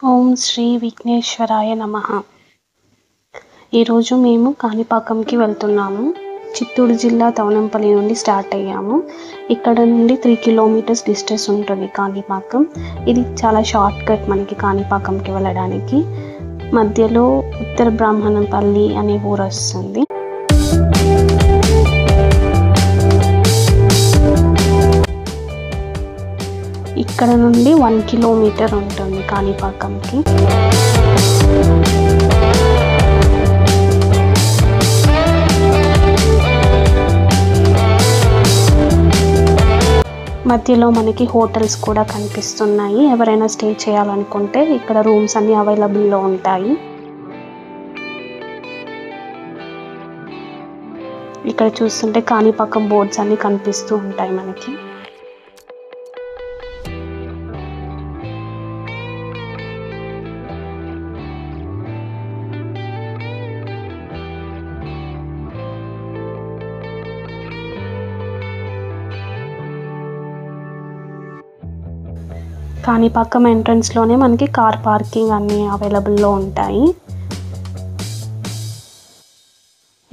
ఓం శ్రీ విఘ్నేశ్వరాయ నమః. ఈరోజు మేము కాణిపాకంకి వెళ్తున్నాము. చిత్తూరు జిల్లా తవనంపల్లి నుండి స్టార్ట్ అయ్యాము. ఇక్కడ నుండి 3 కిలోమీటర్స్ డిస్టెన్స్ ఉంటుంది కాణిపాకం. ఇది చాలా షార్ట్ కట్ మనకి కాణిపాకంకి వెళ్ళడానికి. మధ్యలో ఉత్తర బ్రాహ్మణంపల్లి అనే ఊరు వస్తుంది. ఇక్కడ నుండి 1 కిలోమీటర్ ఉంటుంది కాణిపాకంకి. మధ్యలో మనకి హోటల్స్ కూడా కనిపిస్తున్నాయి. ఎవరైనా స్టే చేయాలనుకుంటే ఇక్కడ రూమ్స్ అన్ని అవైలబుల్లో ఉంటాయి. ఇక్కడ చూస్తుంటే కాణిపాకం బోర్డ్స్ అన్ని కనిపిస్తూ ఉంటాయి మనకి. కాణిపాకం ఎంట్రన్స్లోనే మనకి కార్ పార్కింగ్ అన్నీ అవైలబుల్లో ఉంటాయి.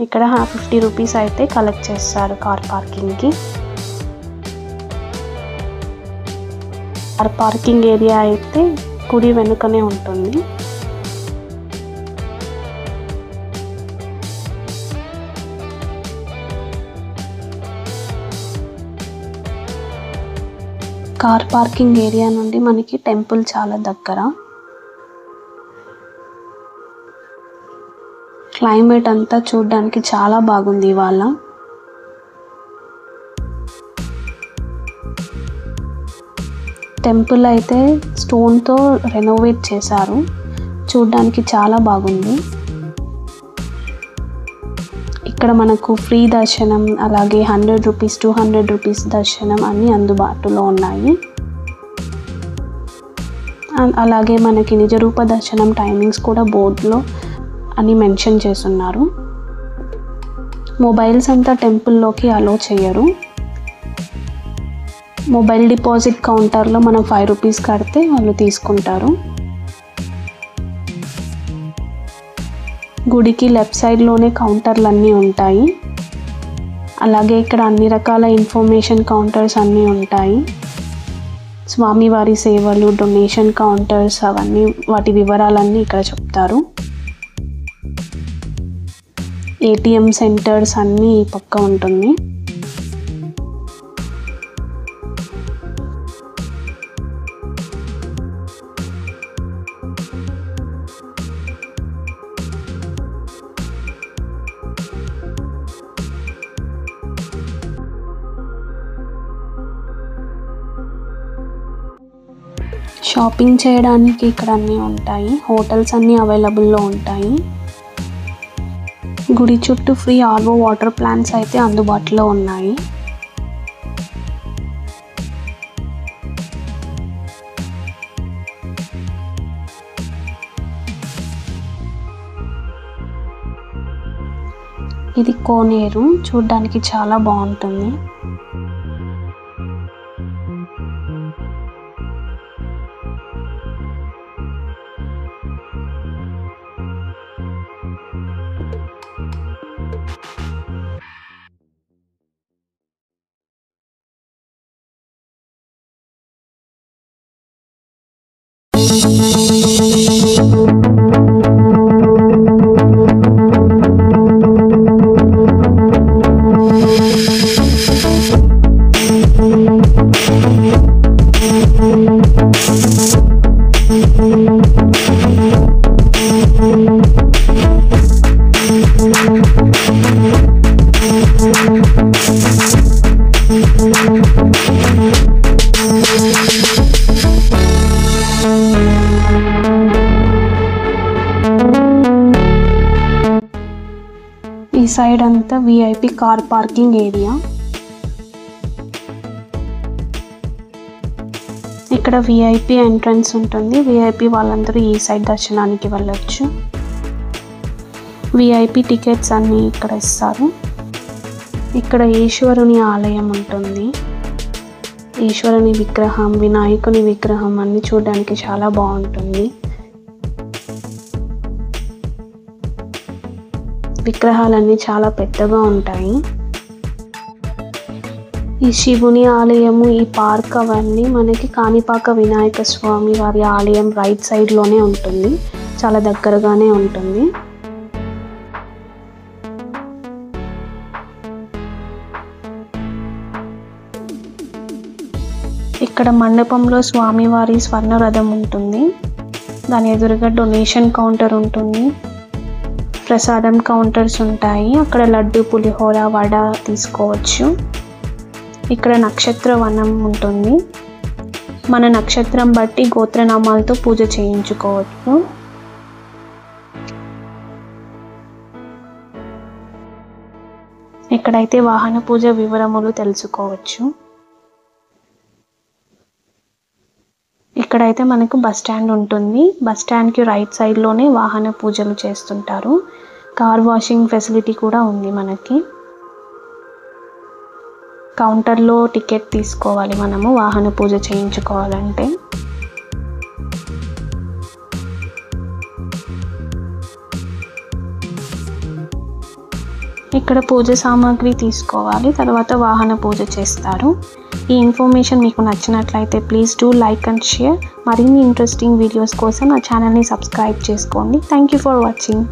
ఇక్కడ 50 రూపీస్ అయితే కలెక్ట్ చేస్తారు కార్ పార్కింగ్కి. కార్ పార్కింగ్ ఏరియా అయితే కుడి వెనుకనే ఉంటుంది. కార్ పార్కింగ్ ఏరియా నుండి మనకి టెంపుల్ చాలా దగ్గర. క్లైమేట్ అంతా చూడడానికి చాలా బాగుంది ఇవాళ. టెంపుల్ అయితే స్టోన్తో రెనోవేట్ చేశారు. చూడడానికి చాలా బాగుంది. ఇక్కడ మనకు ఫ్రీ దర్శనం, అలాగే 100 రూపీస్ 200 రూపీస్ దర్శనం అన్నీ అందుబాటులో ఉన్నాయి. అలాగే మనకి నిజరూప దర్శనం టైమింగ్స్ కూడా బోర్డులో అని మెన్షన్ చేస్తున్నారు. మొబైల్స్ అంతా టెంపుల్లోకి అలో చేయరు. మొబైల్ డిపాజిట్ కౌంటర్లో మనం 5 రూపీస్ కడితే వాళ్ళు తీసుకుంటారు. గుడికి లెఫ్ట్ సైడ్లోనే కౌంటర్లు అన్నీ ఉంటాయి. అలాగే ఇక్కడ అన్ని రకాల ఇన్ఫర్మేషన్ కౌంటర్స్ అన్నీ ఉంటాయి. స్వామివారి సేవలు, డొనేషన్ కౌంటర్స్, అవన్నీ వాటి వివరాలన్నీ ఇక్కడ చెప్తారు. ఏటీఎం సెంటర్స్ అన్నీ పక్క ఉంటుంది. షాపింగ్ చేయడానికి ఇక్కడ అన్నీ ఉంటాయి. హోటల్స్ అన్నీ అవైలబుల్లో ఉంటాయి. గుడి చుట్టూ ఫ్రీ ఆర్వో వాటర్ ప్లాంట్స్ అయితే అందుబాటులో ఉన్నాయి. ఇది కోనేరు, చూడడానికి చాలా బాగుంటుంది. ఈ సైడ్ అంతా విఐపి కార్ పార్కింగ్ ఏరియా. ఇక్కడ విఐపి ఎంట్రన్స్ ఉంటుంది. విఐపి వాళ్ళందరూ ఈ సైడ్ దర్శనానికి వెళ్ళొచ్చు. విఐపి టికెట్స్ అన్నీ ఇక్కడ ఇస్తారు. ఇక్కడ ఈశ్వరుని ఆలయం ఉంటుంది. ఈశ్వరుని విగ్రహం, వినాయకుని విగ్రహం అన్ని చూడడానికి చాలా బాగుంటుంది. విగ్రహాలన్నీ చాలా పెద్దగా ఉంటాయి. ఈ శివుని ఆలయము, ఈ పార్క్ అవన్నీ మనకి కాణిపాక వినాయక స్వామి వారి ఆలయం రైట్ సైడ్లోనే ఉంటుంది, చాలా దగ్గరగానే ఉంటుంది. ఇక్కడ మండపంలో స్వామివారి స్వర్ణ రథం ఉంటుంది. దాని ఎదురుగా డొనేషన్ కౌంటర్ ఉంటుంది, ప్రసాదం కౌంటర్స్ ఉంటాయి. అక్కడ లడ్డు, పులిహోర, వడ తీసుకోవచ్చు. ఇక్కడ నక్షత్ర వనం ఉంటుంది. మన నక్షత్రం బట్టి గోత్రనామాలతో పూజ చేయించుకోవచ్చు. ఇక్కడైతే వాహన పూజ వివరములు తెలుసుకోవచ్చు. ఇక్కడైతే మనకు బస్ స్టాండ్ ఉంటుంది. బస్ స్టాండ్కి రైట్ సైడ్లోనే వాహన పూజలు చేస్తుంటారు. కార్ వాషింగ్ ఫెసిలిటీ కూడా ఉంది మనకి. కౌంటర్లో టికెట్ తీసుకోవాలి మనము వాహన పూజ చేయించుకోవాలంటే. ఇక్కడ పూజ సామాగ్రి తీసుకోవాలి, తర్వాత వాహన పూజ చేస్తారు. ఈ ఇన్ఫర్మేషన్ మీకు నచ్చినట్లయితే please do like and share. మరిన్ని ఇంట్రెస్టింగ్ వీడియోస్ కోసం నా ఛానల్ని సబ్స్క్రైబ్ చేసుకోండి. Thank you for watching.